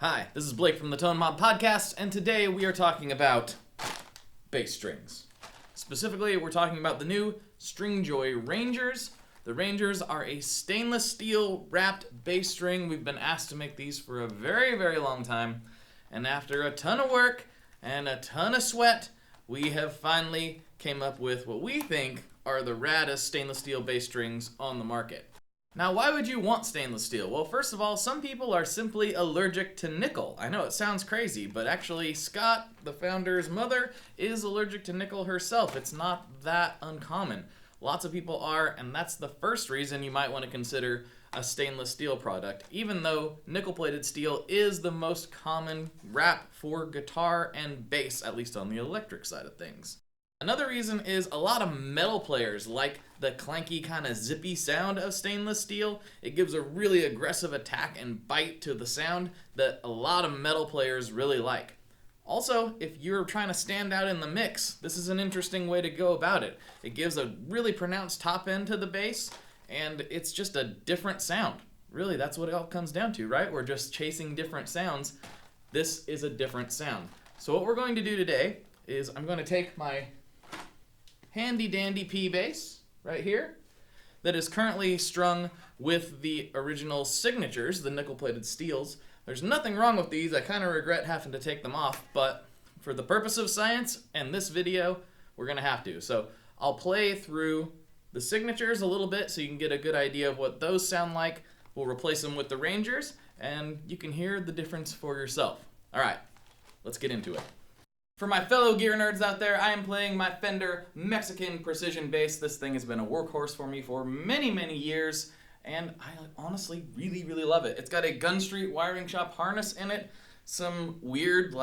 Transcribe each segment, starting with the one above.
Hi, this is Blake from the Tone Mob Podcast, and today we are talking about bass strings. Specifically, we're talking about the new Stringjoy Rangers. The Rangers are a stainless steel wrapped bass string. We've been asked to make these for a very, very long time, and after a ton of work and a ton of sweat, we have finally came up with what we think are the raddest stainless steel bass strings on the market. Now, why would you want stainless steel? Well, first of all, some people are simply allergic to nickel. I know it sounds crazy, but actually Scott, the founder's mother, is allergic to nickel herself. It's not that uncommon. Lots of people are, and that's the first reason you might want to consider a stainless steel product, even though nickel-plated steel is the most common wrap for guitar and bass, at least on the electric side of things. Another reason is a lot of metal players like the clanky kind of zippy sound of stainless steel. It gives a really aggressive attack and bite to the sound that a lot of metal players really like. Also, if you're trying to stand out in the mix, this is an interesting way to go about it. It gives a really pronounced top end to the bass, and it's just a different sound. Really, that's what it all comes down to, right? We're just chasing different sounds. This is a different sound. So what we're going to do today is I'm going to take my handy dandy P bass right here that is currently strung with the original signatures, the nickel-plated steels. There's nothing wrong with these. I kind of regret having to take them off, but for the purpose of science and this video, we're going to have to. So I'll play through the signatures a little bit so you can get a good idea of what those sound like. We'll replace them with the Rangers, and you can hear the difference for yourself. All right, let's get into it. For my fellow gear nerds out there, I am playing my Fender Mexican Precision Bass. This thing has been a workhorse for me for many, many years, and I honestly really, really love it. It's got a Gun Street wiring shop harness in it, some weird,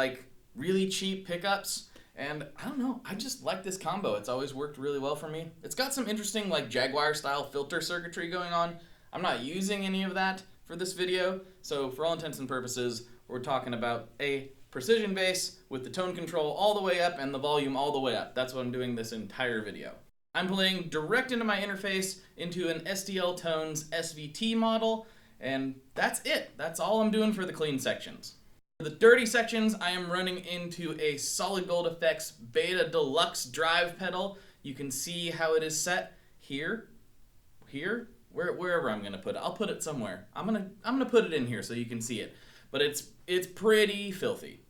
really cheap pickups, and I don't know, I just like this combo. It's always worked really well for me. It's got some interesting, Jaguar-style filter circuitry going on. I'm not using any of that for this video, so for all intents and purposes, we're talking about a precision bass with the tone control all the way up and the volume all the way up. That's what I'm doing this entire video. I'm playing direct into my interface into an STL Tones SVT model, and that's it. That's all I'm doing for the clean sections. For the dirty sections, I am running into a Solid Gold Effects Beta Deluxe drive pedal. You can see how it is set here, wherever I'm gonna put it. I'll put it somewhere. I'm gonna put it in here so you can see it. But it's pretty filthy.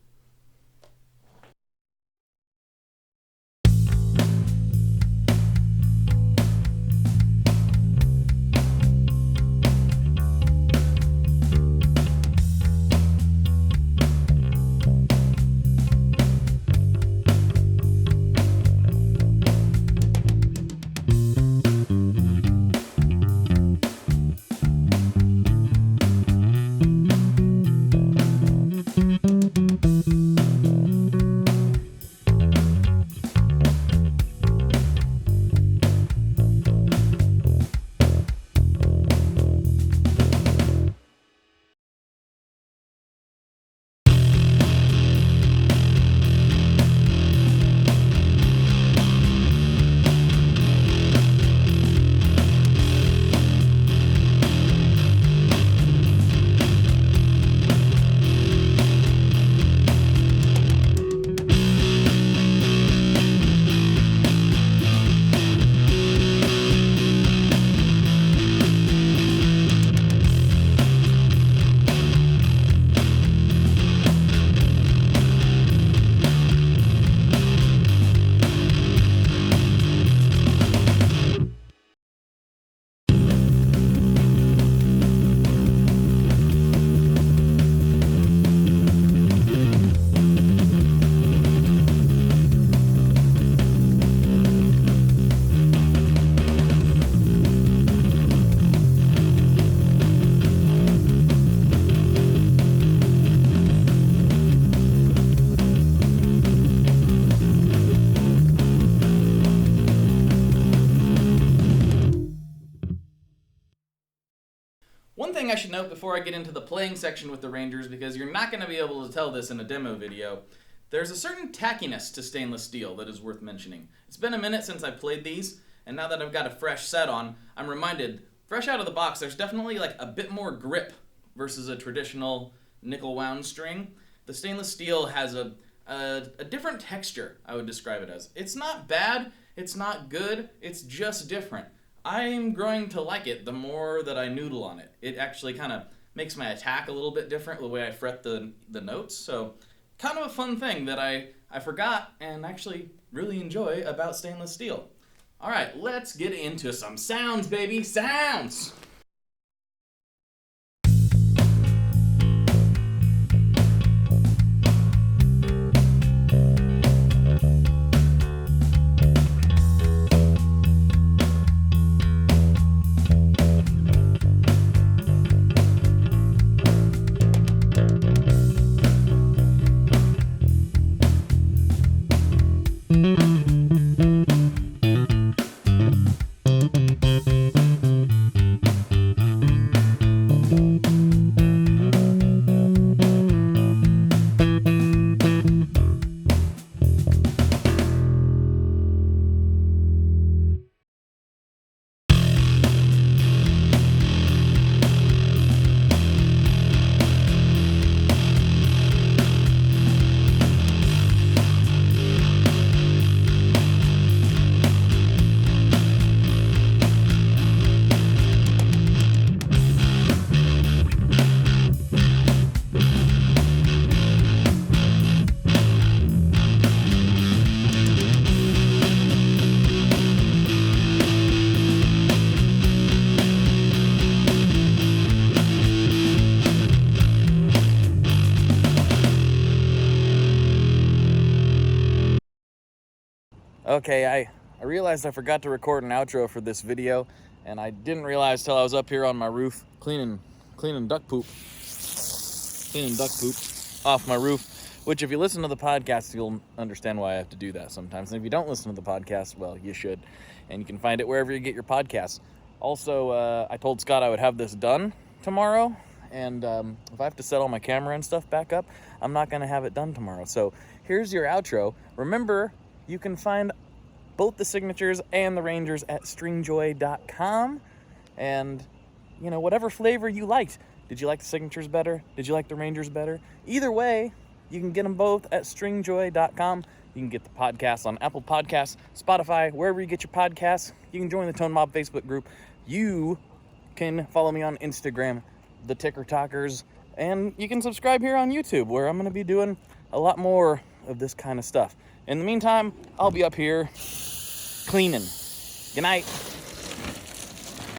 One thing I should note before I get into the playing section with the Rangers, because you're not going to be able to tell this in a demo video, there's a certain tackiness to stainless steel that is worth mentioning. It's been a minute since I've played these, and now that I've got a fresh set on, I'm reminded, fresh out of the box, there's definitely like a bit more grip versus a traditional nickel wound string. The stainless steel has a different texture, I would describe it as. It's not bad, it's not good, it's just different. I'm growing to like it the more that I noodle on it. It actually kind of makes my attack a little bit different, the way I fret the notes. So kind of a fun thing that I forgot and actually really enjoy about stainless steel. All right, let's get into some sounds, baby. Sounds! Okay, I realized I forgot to record an outro for this video, and I didn't realize till I was up here on my roof cleaning duck poop off my roof, which if you listen to the podcast, you'll understand why I have to do that sometimes. And if you don't listen to the podcast, well, you should, and you can find it wherever you get your podcasts. Also, I told Scott I would have this done tomorrow, and if I have to set all my camera and stuff back up, I'm not going to have it done tomorrow. So here's your outro. Remember, you can find both the signatures and the Rangers at stringjoy.com. And, you know, whatever flavor you liked. Did you like the signatures better? Did you like the Rangers better? Either way, you can get them both at stringjoy.com. You can get the podcast on Apple Podcasts, Spotify, wherever you get your podcasts. You can join the Tone Mob Facebook group. You can follow me on Instagram, the Ticker Talkers. And you can subscribe here on YouTube, where I'm going to be doing a lot more of this kind of stuff. In the meantime, I'll be up here cleaning. Good night.